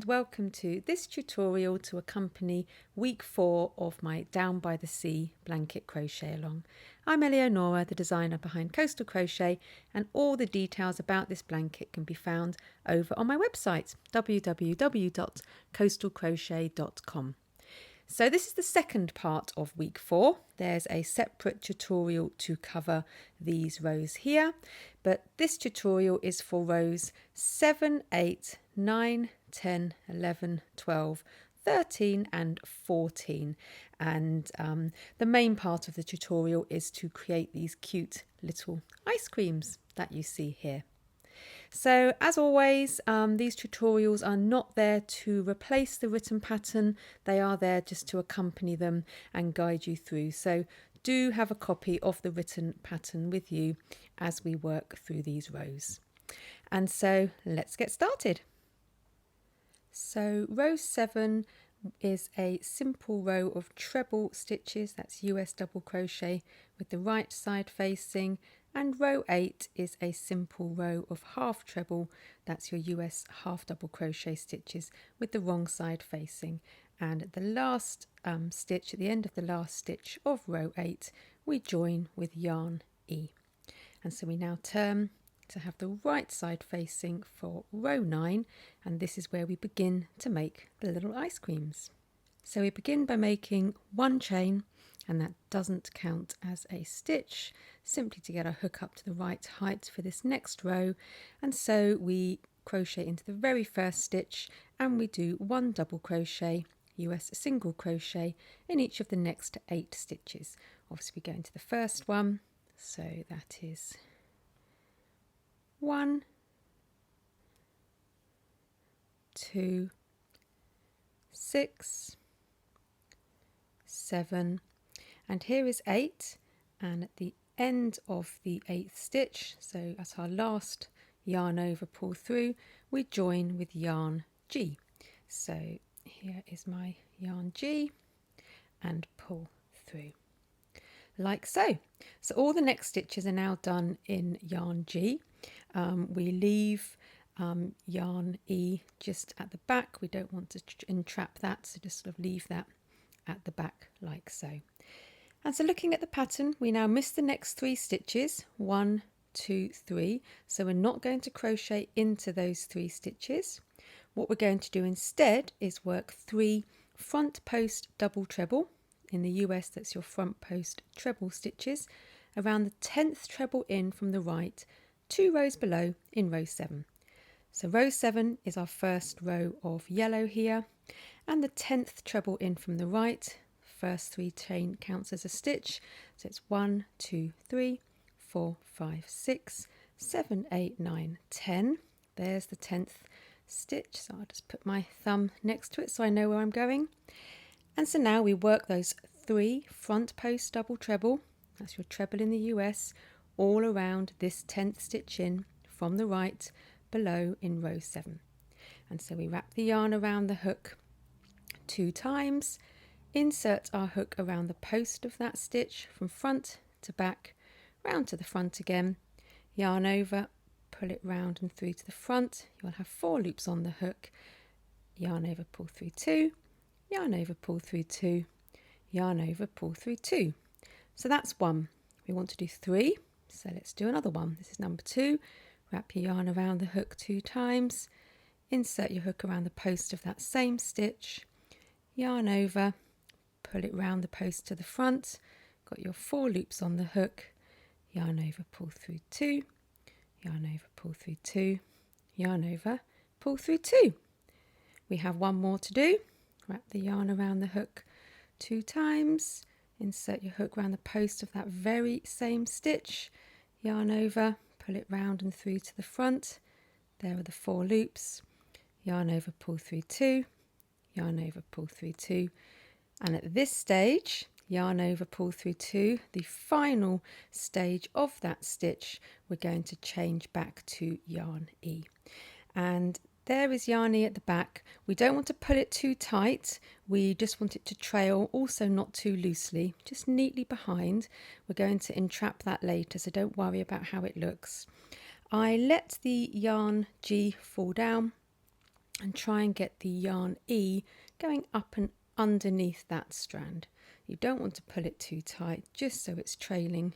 and welcome to this tutorial to accompany week 4 of my Down by the Sea blanket crochet along. I'm Eleonora, the designer behind Coastal Crochet, and all the details about this blanket can be found over on my website www.coastalcrochet.com. So this is the second part of week 4. There's a separate tutorial to cover these rows here, but this tutorial is for rows 7, 8, 9, 10, 11, 12, 13 and 14, and the main part of the tutorial is to create these cute little ice creams that you see here. So as always, these tutorials are not there to replace the written pattern, they are there just to accompany them and guide you through. So do have a copy of the written pattern with you as we work through these rows. And so let's get started. So row 7 is a simple row of treble stitches, that's US double crochet with the right side facing, and row 8 is a simple row of half treble, that's your US half double crochet stitches with the wrong side facing. And at the last stitch, at the end of the last stitch of row 8, we join with yarn E. And so we now turn to have the right side facing for row 9, and this is where we begin to make the little ice creams. So we begin by making one chain, and that doesn't count as a stitch, simply to get our hook up to the right height for this next row. And so we crochet into the very first stitch and we do one double crochet, US single crochet in each of the next 8 stitches. Obviously we go into the first one, so that is 1, 2, 6, 7, and here is 8, and at the end of the 8th stitch, so at our last yarn over pull through, we join with yarn G. So here is my yarn G and pull through like so. So all the next stitches are now done in yarn G. We leave yarn E just at the back. We don't want to entrap that, so just sort of leave that at the back like so. And so looking at the pattern, we now miss the next 3 stitches, 1, 2, 3. So we're not going to crochet into those 3 stitches. What we're going to do instead is work 3 front post double treble. In the US, that's your front post treble stitches around the 10th treble in from the right, 2 rows below in row 7. So row 7 is our first row of yellow here, and the 10th treble in from the right, first 3 chain counts as a stitch, so it's 1, 2, 3, 4, 5, 6, 7, 8, 9, 10. There's the 10th stitch, so I'll just put my thumb next to it so I know where I'm going. And so now we work those 3 front post double treble, that's your treble in the US, all around this 10th stitch in from the right below in row 7. And so we wrap the yarn around the hook 2 times, insert our hook around the post of that stitch from front to back, round to the front again, yarn over, pull it round and through to the front. You'll have 4 loops on the hook, yarn over, pull through 2, yarn over, pull through 2, yarn over, pull through 2. So that's 1. We want to do 3, so let's do another one. This is number 2. Wrap your yarn around the hook 2 times, insert your hook around the post of that same stitch, yarn over, pull it round the post to the front, got your 4 loops on the hook, yarn over, pull through 2, yarn over, pull through 2, yarn over, pull through 2. We have 1 more to do. Wrap the yarn around the hook 2 times, insert your hook around the post of that very same stitch, yarn over, pull it round and through to the front. There are the 4 loops, yarn over, pull through 2, yarn over, pull through 2, and at this stage, yarn over, pull through 2, the final stage of that stitch, we're going to change back to yarn E. And there is yarn E at the back. We don't want to pull it too tight, we just want it to trail, also not too loosely, just neatly behind. We're going to entrap that later, so don't worry about how it looks. I let the yarn G fall down and try and get the yarn E going up and underneath that strand. You don't want to pull it too tight, just so it's trailing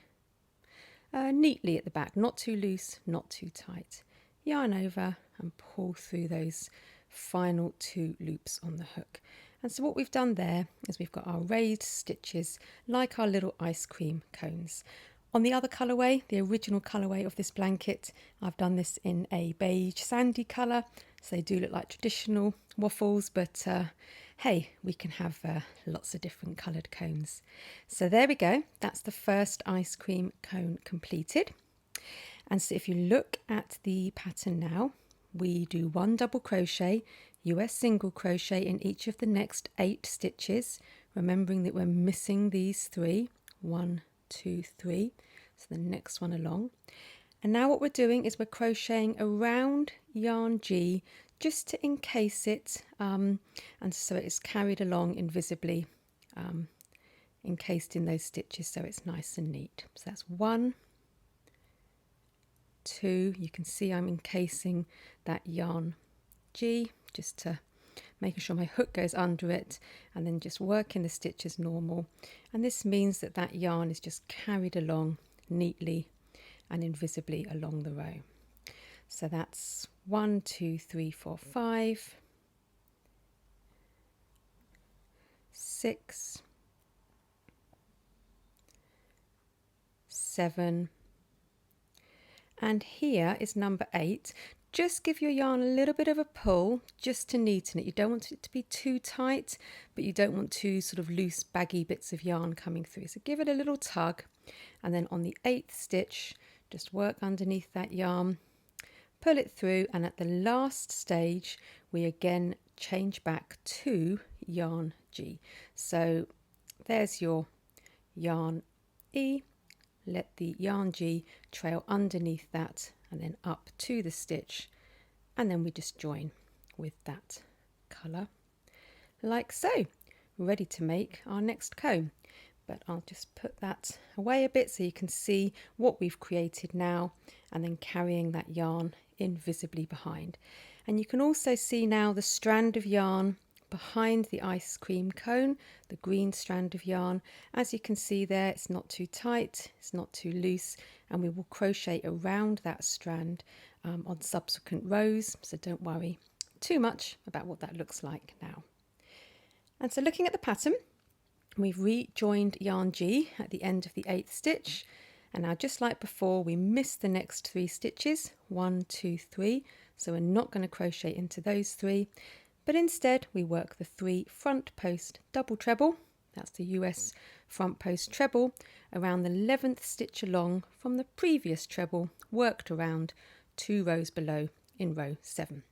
neatly at the back, not too loose, not too tight. Yarn over and pull through those final 2 loops on the hook. And so what we've done there is we've got our raised stitches like our little ice cream cones. On the other colourway, the original colourway of this blanket, I've done this in a beige sandy colour, so they do look like traditional waffles, but hey, we can have lots of different coloured cones. So there we go, that's the first ice cream cone completed. And so if you look at the pattern now, we do 1 double crochet, US single crochet in each of the next 8 stitches, remembering that we're missing these 3, 1, 2, 3, so the next one along. And now what we're doing is we're crocheting around yarn G just to encase it, and so it's carried along invisibly, encased in those stitches, so it's nice and neat. So that's 1, 2, you can see I'm encasing that yarn G just to making sure my hook goes under it, and then just working the stitch as normal. And this means that that yarn is just carried along neatly and invisibly along the row. So that's 1, 2, 3, 4, 5, 6, 7, and here is number 8. Just give your yarn a little bit of a pull just to neaten it. You don't want it to be too tight, but you don't want too sort of loose baggy bits of yarn coming through. So give it a little tug, and then on the 8th stitch just work underneath that yarn, pull it through, and at the last stage we again change back to yarn G. So there's your yarn E, let the yarn G trail underneath that and then up to the stitch, and then we just join with that colour like so, ready to make our next cone. But I'll just put that away a bit so you can see what we've created now, and then carrying that yarn invisibly behind. And you can also see now the strand of yarn behind the ice cream cone, the green strand of yarn. As you can see there, it's not too tight, it's not too loose, and we will crochet around that strand on subsequent rows, so don't worry too much about what that looks like now. And so looking at the pattern, we've rejoined yarn G at the end of the 8th stitch, and now just like before we missed the next 3 stitches, 1, 2, 3, so we're not going to crochet into those 3, but instead we work the 3 front post double treble, that's the US front post treble, around the 11th stitch along from the previous treble worked around 2 rows below in row 7.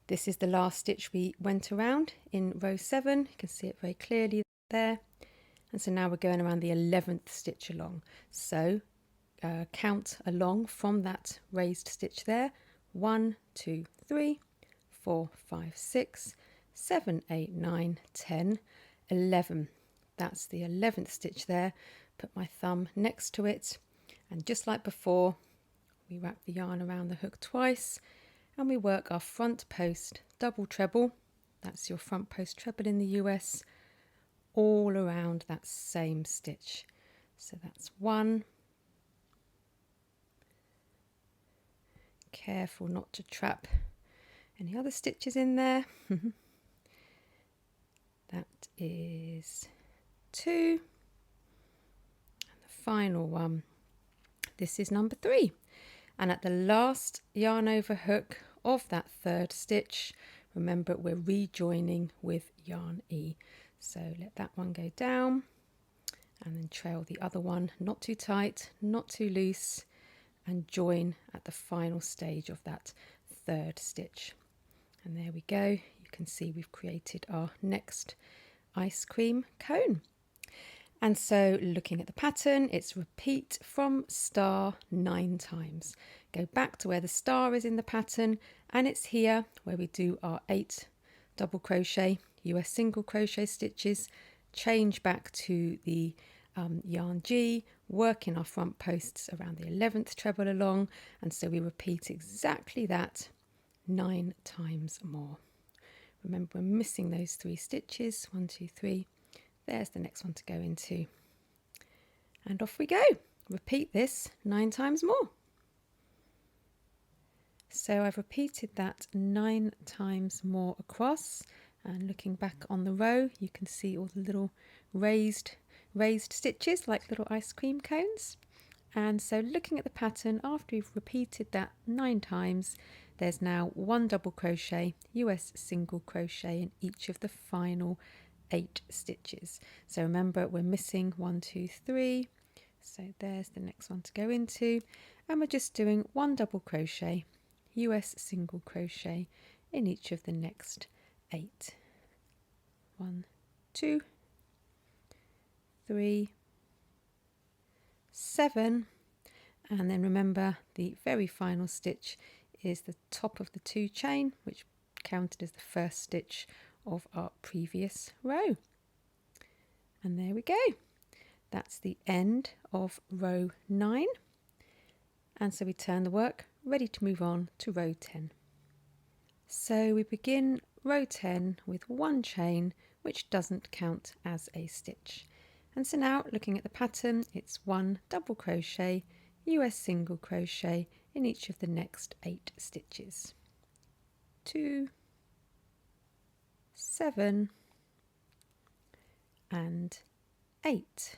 This is the last stitch we went around in row 7, you can see it very clearly there. And so now we're going around the 11th stitch along. So count along from that raised stitch there. 1, 2, 3, 4, 5, 6, 7, 8, 9, 10, 11. That's the 11th stitch there. Put my thumb next to it, and just like before, we wrap the yarn around the hook twice, and we work our front post double treble. That's your front post treble in the US, all around that same stitch. So that's 1. Careful not to trap any other stitches in there. That is 2. And the final one, this is number 3. And at the last yarn over hook of that 3rd stitch, remember we're rejoining with yarn E. So let that one go down, and then trail the other one, not too tight, not too loose, and join at the final stage of that 3rd stitch. And there we go, you can see we've created our next ice cream cone. And so looking at the pattern, it's repeat from star 9 times. Go back to where the star is in the pattern, and it's here where we do our 8 double crochet, US single crochet stitches, change back to the yarn G, work in our front posts around the 11th treble along, and so we repeat exactly that 9 times more. Remember, we're missing those 3 stitches, 1, 2, 3. There's the next one to go into. And off we go. Repeat this 9 times more. So I've repeated that 9 times more across, and looking back on the row you can see all the little raised stitches like little ice cream cones. And so looking at the pattern, after you've repeated that 9 times, there's now 1 double crochet, US single crochet in each of the final 8 stitches. So remember, we're missing 1, 2, 3. So there's the next one to go into, and we're just doing 1 double crochet, US single crochet in each of the next 8. 1, 2, 3, 7, and then remember the very final stitch is the top of the 2 chain, which counted as the first stitch of our previous row. And there we go. That's the end of row 9. And so we turn the work, ready to move on to row 10. So we begin row 10 with 1 chain, which doesn't count as a stitch. And so now, looking at the pattern, it's 1 double crochet, US single crochet in each of the next 8 stitches. 2, 7, and 8.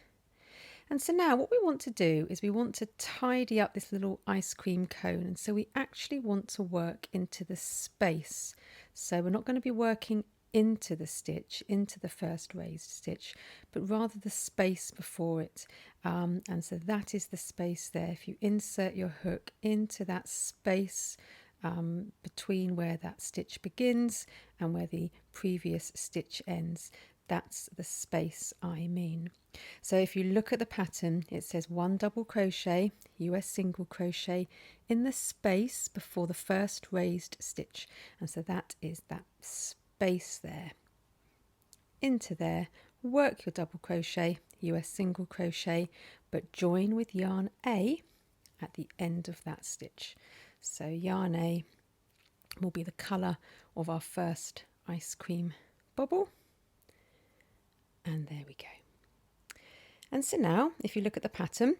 And so now what we want to do is we want to tidy up this little ice cream cone, and so we actually want to work into the space. So we're not going to be working into the stitch, into the first raised stitch, but rather the space before it. And so that is the space there. If you insert your hook into that space between where that stitch begins and where the previous stitch ends, that's the space I mean. So if you look at the pattern, it says 1 double crochet, US single crochet in the space before the first raised stitch. And so that is that space there. Into there, work your double crochet, US single crochet, but join with yarn A at the end of that stitch. So yarn A will be the colour of our first ice cream bubble. And there we go. And so now, if you look at the pattern,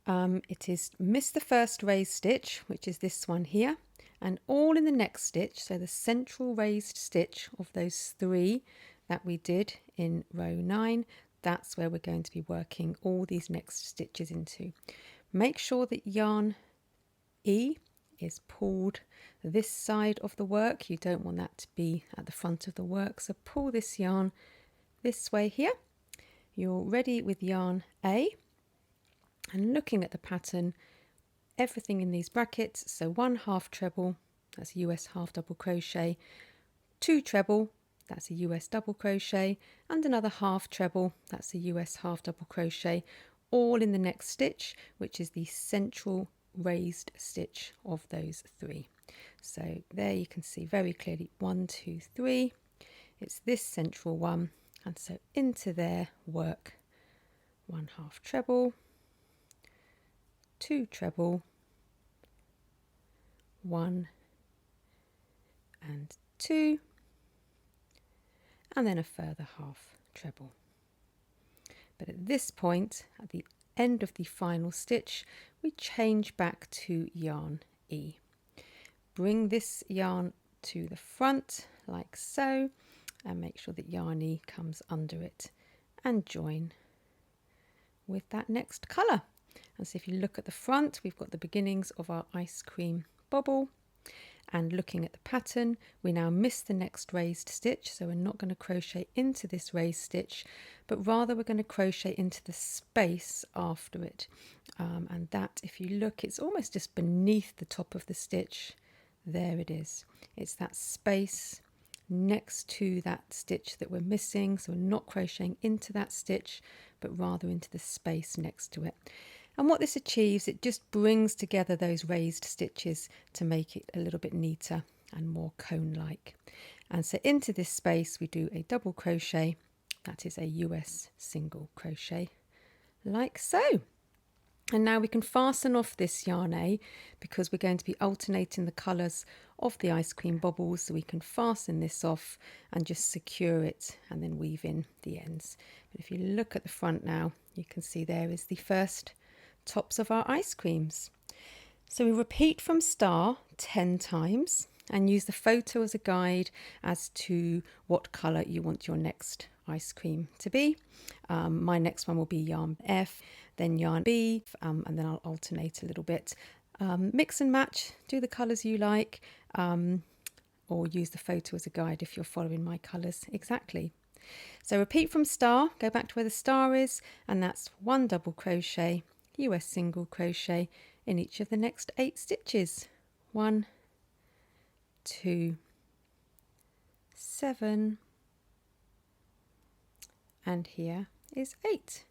it is miss the first raised stitch, which is this one here, and all in the next stitch, so the central raised stitch of those 3 that we did in row 9, that's where we're going to be working all these next stitches into. Make sure that yarn E is pulled this side of the work. You don't want that to be at the front of the work, so pull this yarn this way here. You're ready with yarn A, and looking at the pattern, everything in these brackets, so 1 half treble, that's a US half double crochet, 2 treble, that's a US double crochet, and another half treble, that's a US half double crochet, all in the next stitch, which is the central raised stitch of those 3. So there you can see very clearly 1, 2, 3, it's this central one. And so into there, work 1 half treble, 2 treble, 1 and 2, and then a further half treble. But at this point, at the end of the final stitch, we change back to yarn E. Bring this yarn to the front like so, and make sure that yarn E comes under it, and join with that next colour. And so if you look at the front, we've got the beginnings of our ice cream bubble, and looking at the pattern, we now miss the next raised stitch, so we're not going to crochet into this raised stitch, but rather we're going to crochet into the space after it. And that, if you look, it's almost just beneath the top of the stitch. There it is. It's that space next to that stitch that we're missing, so we're not crocheting into that stitch but rather into the space next to it. And what this achieves, it just brings together those raised stitches to make it a little bit neater and more cone-like. And so into this space we do a double crochet, that is a US single crochet, like so. And now we can fasten off this yarn A because we're going to be alternating the colours of the ice cream bobbles, so we can fasten this off and just secure it and then weave in the ends. But if you look at the front now, you can see there is the first tops of our ice creams. So we repeat from star 10 times and use the photo as a guide as to what colour you want your next ice cream to be. My next one will be yarn F, then yarn B, and then I'll alternate a little bit. Mix and match, do the colours you like, or use the photo as a guide if you're following my colours exactly. So repeat from star, go back to where the star is, and that's 1 double crochet, US single crochet in each of the next 8 stitches. 1, 2, 7, and here is 8.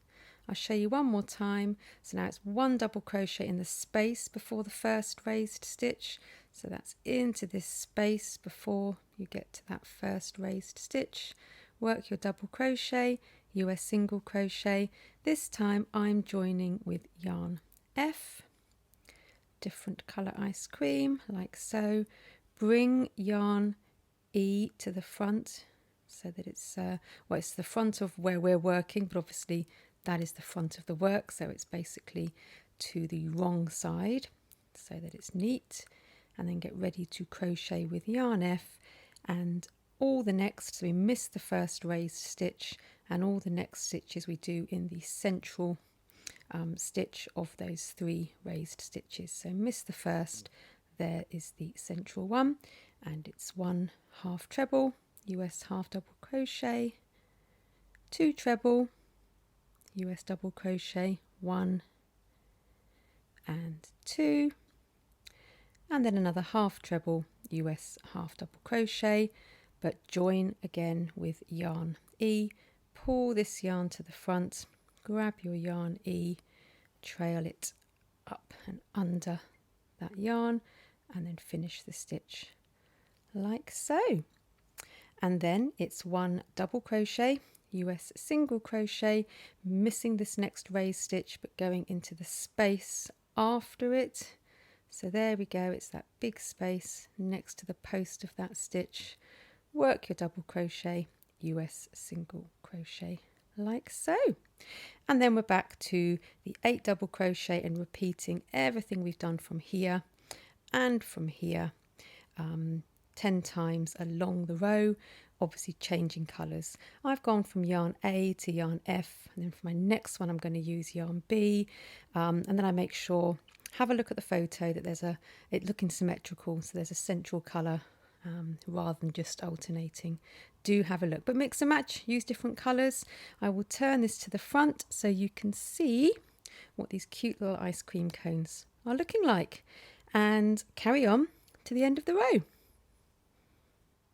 I'll show you one more time. So now it's 1 double crochet in the space before the first raised stitch. So that's into this space before you get to that first raised stitch. Work your double crochet, US single crochet. This time I'm joining with yarn F, different colour ice cream, like so. Bring yarn E to the front so that it's, it's the front of where we're working, but obviously that is the front of the work, so it's basically to the wrong side so that it's neat. And then get ready to crochet with yarn F, and all the next, so we miss the first raised stitch, and all the next stitches we do in the central stitch of those 3 raised stitches. So miss the first, there is the central one, and it's 1 half treble, US half double crochet, 2 treble, US double crochet, 1 and 2, and then another half treble, US half double crochet, but join again with yarn E. Pull this yarn to the front, grab your yarn E, trail it up and under that yarn, and then finish the stitch like so. And then it's 1 double crochet, US single crochet, missing this next raised stitch but going into the space after it. So there we go, it's that big space next to the post of that stitch. Work your double crochet, US single crochet like so. And then we're back to the 8 double crochet and repeating everything we've done from here and from here 10 times along the row, obviously changing colours. I've gone from yarn A to yarn F, and then for my next one I'm going to use yarn B, and then I make sure, have a look at the photo, that there's it looking symmetrical, so there's a central colour rather than just alternating. Do have a look, but mix and match, use different colours. I will turn this to the front so you can see what these cute little ice cream cones are looking like, and carry on to the end of the row.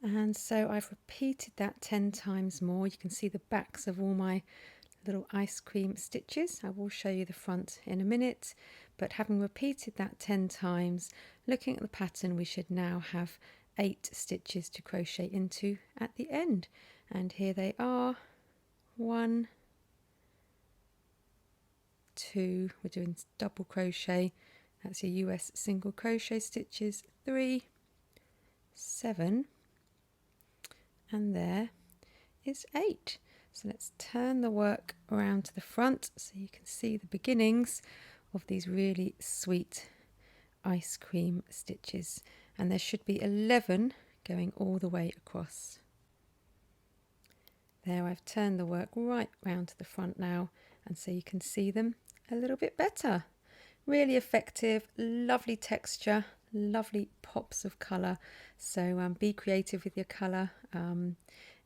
And so I've repeated that 10 times more. You can see the backs of all my little ice cream stitches. I will show you the front in a minute, but having repeated that 10 times, looking at the pattern, we should now have 8 stitches to crochet into at the end. And here they are. 1, 2, we're doing double crochet, that's your US single crochet stitches, 3, 7, and there is 8. So let's turn the work around to the front so you can see the beginnings of these really sweet ice cream stitches, and there should be 11 going all the way across. There, I've turned the work right round to the front now, and so you can see them a little bit better. Really effective, lovely texture, lovely pops of colour. So be creative with your colour.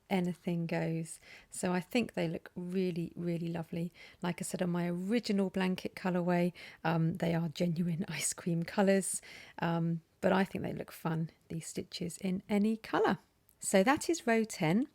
Anything goes. So I think they look really, really lovely. Like I said, on my original blanket colourway, they are genuine ice cream colours, but I think they look fun, these stitches, in any colour. So that is row 10.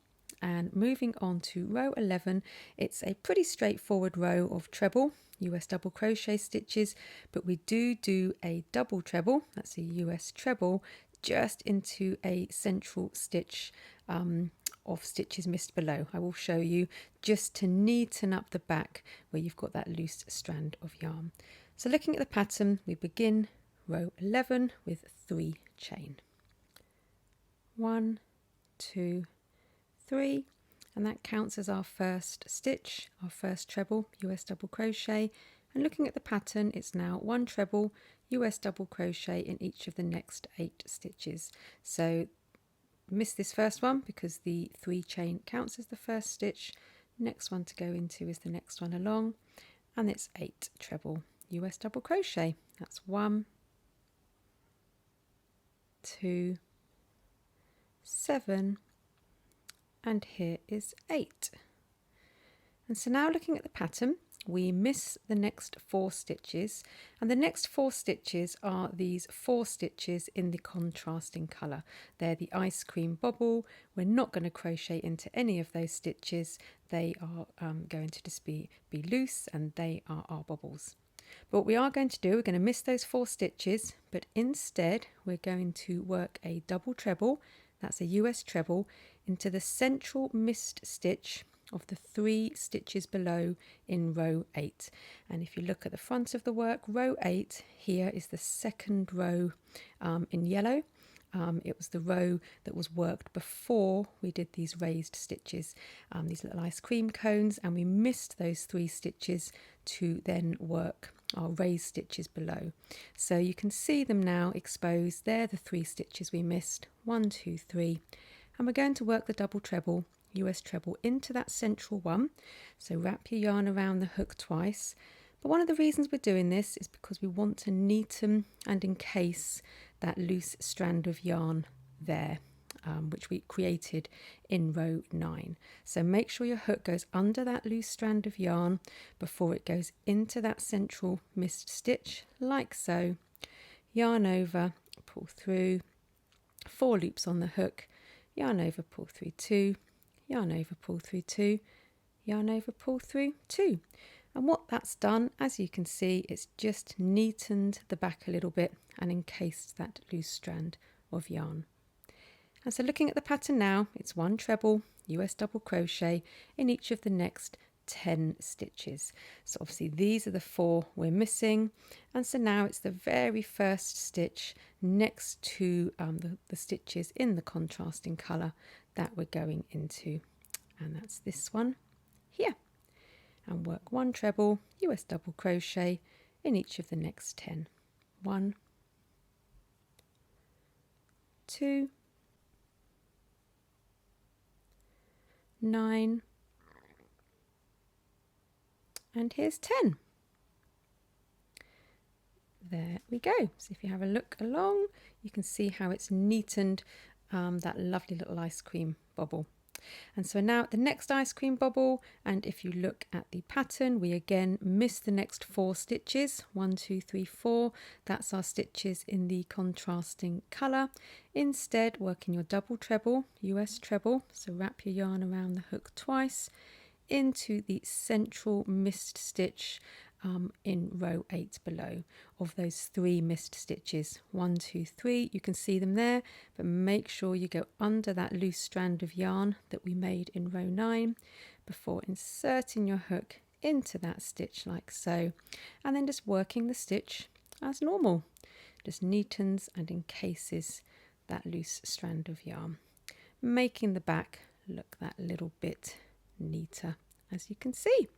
And moving on to row 11, it's a pretty straightforward row of treble, US double crochet stitches, but we do a double treble, that's a US treble, just into a central stitch of stitches missed below. I will show you, just to neaten up the back where you've got that loose strand of yarn. So looking at the pattern, we begin row 11 with 3 chain. 1, 2, 3, and that counts as our first stitch, our first treble, US double crochet. And looking at the pattern, it's now 1 treble, US double crochet in each of the next 8 stitches. So miss this first one because the 3 chain counts as the first stitch. Next one to go into is the next one along, and it's 8 treble US double crochet. That's 1, 2, 7, and here is 8. And so now looking at the pattern, we miss the next 4 stitches, and the next 4 stitches are these 4 stitches in the contrasting colour. They're the ice cream bobble. We're not going to crochet into any of those stitches. They are going to just be loose, and they are our bobbles. But what we are going to do, we're going to miss those 4 stitches, but instead we're going to work a double treble, that's a US treble, into the central missed stitch of the 3 stitches below in row 8. And if you look at the front of the work, row 8 here is the second row in yellow. It was the row that was worked before we did these raised stitches, these little ice cream cones, and we missed those 3 stitches to then work our raised stitches below. So you can see them now exposed. They're the 3 stitches we missed, 1, 2, 3, and we're going to work the double treble, US treble, into that central one. So wrap your yarn around the hook twice. But one of the reasons we're doing this is because we want to neaten and encase that loose strand of yarn there, which we created in row 9. So make sure your hook goes under that loose strand of yarn before it goes into that central missed stitch, like so. Yarn over, pull through, 4 loops on the hook, yarn over, pull through 2, yarn over, pull through 2, yarn over, pull through 2. And what that's done, as you can see, it's just neatened the back a little bit and encased that loose strand of yarn. And so looking at the pattern now, it's 1 treble, US double crochet in each of the next 10 stitches. So obviously these are the 4 we're missing, and so now it's the very first stitch next to the stitches in the contrasting colour that we're going into, and that's this one here. And work 1 treble, US double crochet in each of the next 10. 1, 2, 9, and here's 10. There we go. So if you have a look along, you can see how it's neatened that lovely little ice cream bobble. And so now at the next ice cream bobble, and if you look at the pattern, we again miss the next 4 stitches, 1, 2, 3, 4. That's our stitches in the contrasting colour. Instead, working your double treble, US treble, so wrap your yarn around the hook twice into the central missed stitch in row 8 below of those 3 missed stitches, 1, 2, 3. You can see them there, but make sure you go under that loose strand of yarn that we made in row 9 before inserting your hook into that stitch like so, and then just working the stitch as normal. Just neatens and encases that loose strand of yarn, making the back look that little bit neater, as you can see.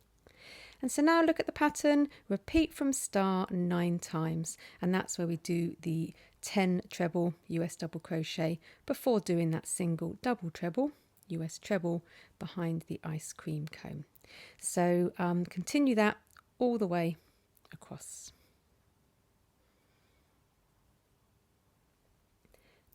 And so now look at the pattern, repeat from start 9 times, and that's where we do the 10 treble US double crochet before doing that single double treble US treble behind the ice cream cone. So continue that all the way across.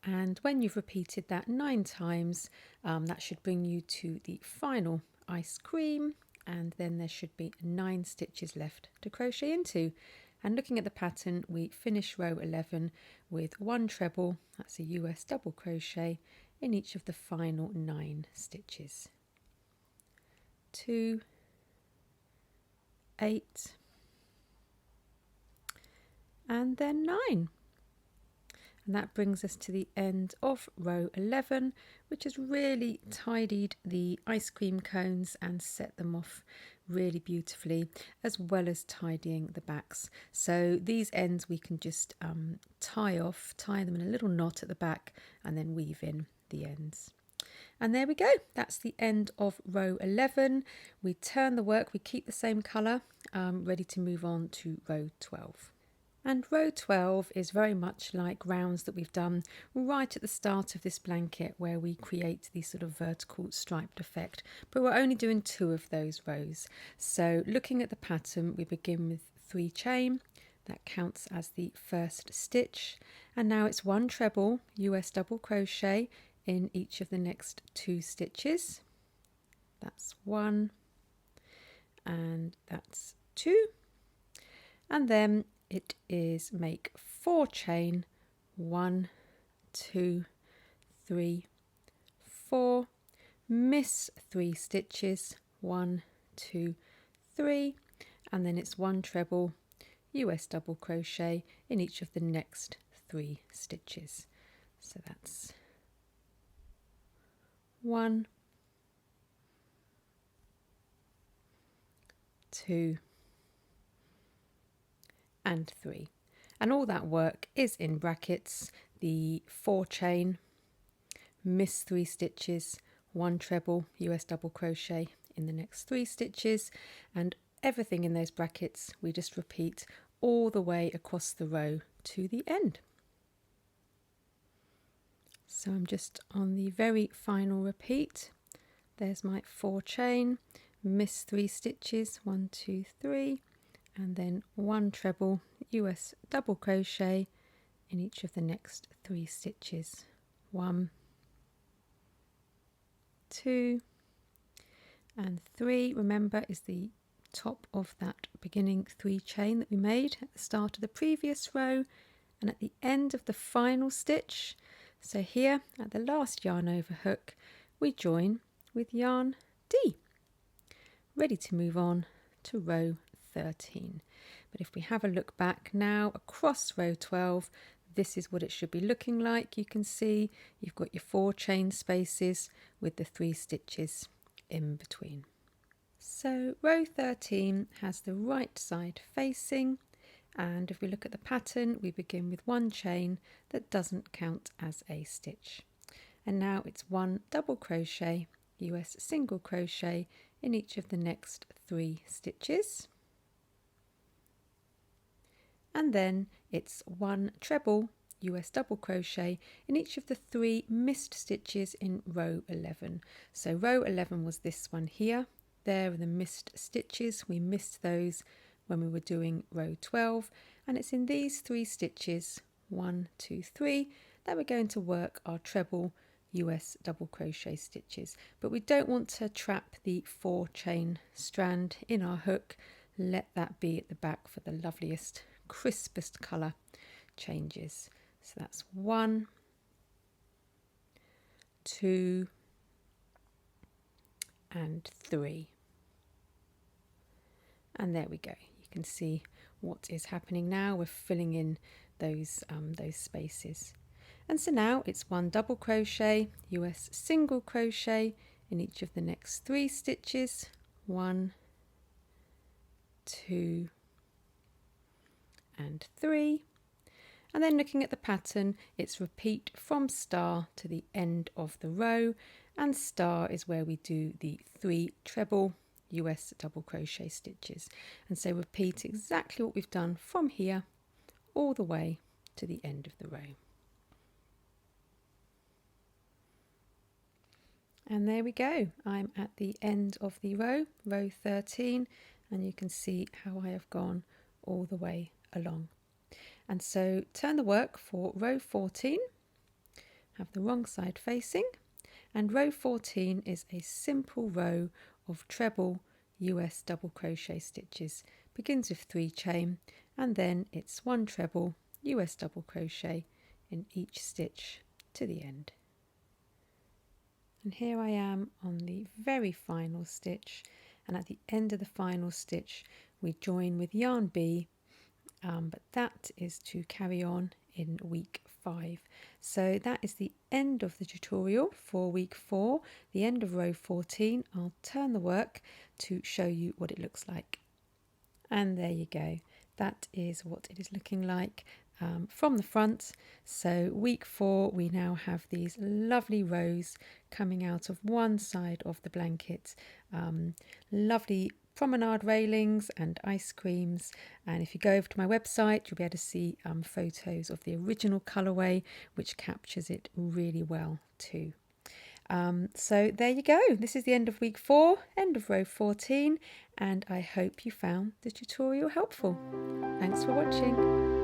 And when you've repeated that 9 times, that should bring you to the final ice cream, and then there should be 9 stitches left to crochet into. And looking at the pattern, we finish row 11 with 1 treble, that's a US double crochet in each of the final 9 stitches. 2, 8, and then 9. And that brings us to the end of row 11, which has really tidied the ice cream cones and set them off really beautifully, as well as tidying the backs. So these ends we can just tie them in a little knot at the back and then weave in the ends. And there we go, that's the end of row 11. We turn the work, we keep the same colour, ready to move on to row 12. And row 12 is very much like rounds that we've done right at the start of this blanket, where we create the sort of vertical striped effect, but we're only doing 2 of those rows. So looking at the pattern, we begin with 3 chain, that counts as the first stitch, and now it's 1 treble US double crochet in each of the next 2 stitches. That's 1 and that's 2, and then it is make 4 chain, 1, 2, 3, 4, miss 3 stitches, 1, 2, 3, and then it's 1 treble US double crochet in each of the next 3 stitches. So that's 1, 2, and 3, and all that work is in brackets. The 4 chain, miss 3 stitches, 1 treble US double crochet in the next 3 stitches, and everything in those brackets we just repeat all the way across the row to the end. So I'm just on the very final repeat. There's my 4 chain, miss 3 stitches, 1, 2, 3, and then 1 treble US double crochet in each of the next 3 stitches. 1, 2, and 3, remember, is the top of that beginning 3 chain that we made at the start of the previous row and at the end of the final stitch. So here at the last yarn over hook we join with yarn D, ready to move on to row 13. But if we have a look back now across row 12, this is what it should be looking like. You can see you've got your 4 chain spaces with the 3 stitches in between. So row 13 has the right side facing, and if we look at the pattern, we begin with 1 chain that doesn't count as a stitch. And now it's 1 double crochet US single crochet in each of the next 3 stitches. And then it's 1 treble US double crochet in each of the 3 missed stitches in row 11. So row 11 was this one here. There are the missed stitches. We missed those when we were doing row 12, and it's in these 3 stitches, 1, 2, 3, that we're going to work our treble US double crochet stitches. But we don't want to trap the 4 chain strand in our hook. Let that be at the back for the loveliest, crispest colour changes. So that's 1, 2, and 3. And there we go. You can see what is happening now. We're filling in those spaces. And so now it's 1 double crochet US single crochet in each of the next 3 stitches. 1, 2, and 3. And then looking at the pattern, it's repeat from star to the end of the row, and star is where we do the 3 treble US double crochet stitches. And so repeat exactly what we've done from here all the way to the end of the row. And there we go. I'm at the end of the row, row 13, and you can see how I have gone all the way along. And so turn the work for row 14, have the wrong side facing, and row 14 is a simple row of treble US double crochet stitches. Begins with 3 chain, and then it's 1 treble US double crochet in each stitch to the end. And here I am on the very final stitch, and at the end of the final stitch we join with yarn B, but that is to carry on in week 5. So that is the end of the tutorial for week 4, the end of row 14. I'll turn the work to show you what it looks like. And there you go. That is what it is looking like from the front. So week 4, we now have these lovely rows coming out of one side of the blanket. Lovely promenade railings and ice creams, and if you go over to my website you'll be able to see photos of the original colourway, which captures it really well too. So there you go. This is the end of week 4, end of row 14, and I hope you found the tutorial helpful. Thanks for watching.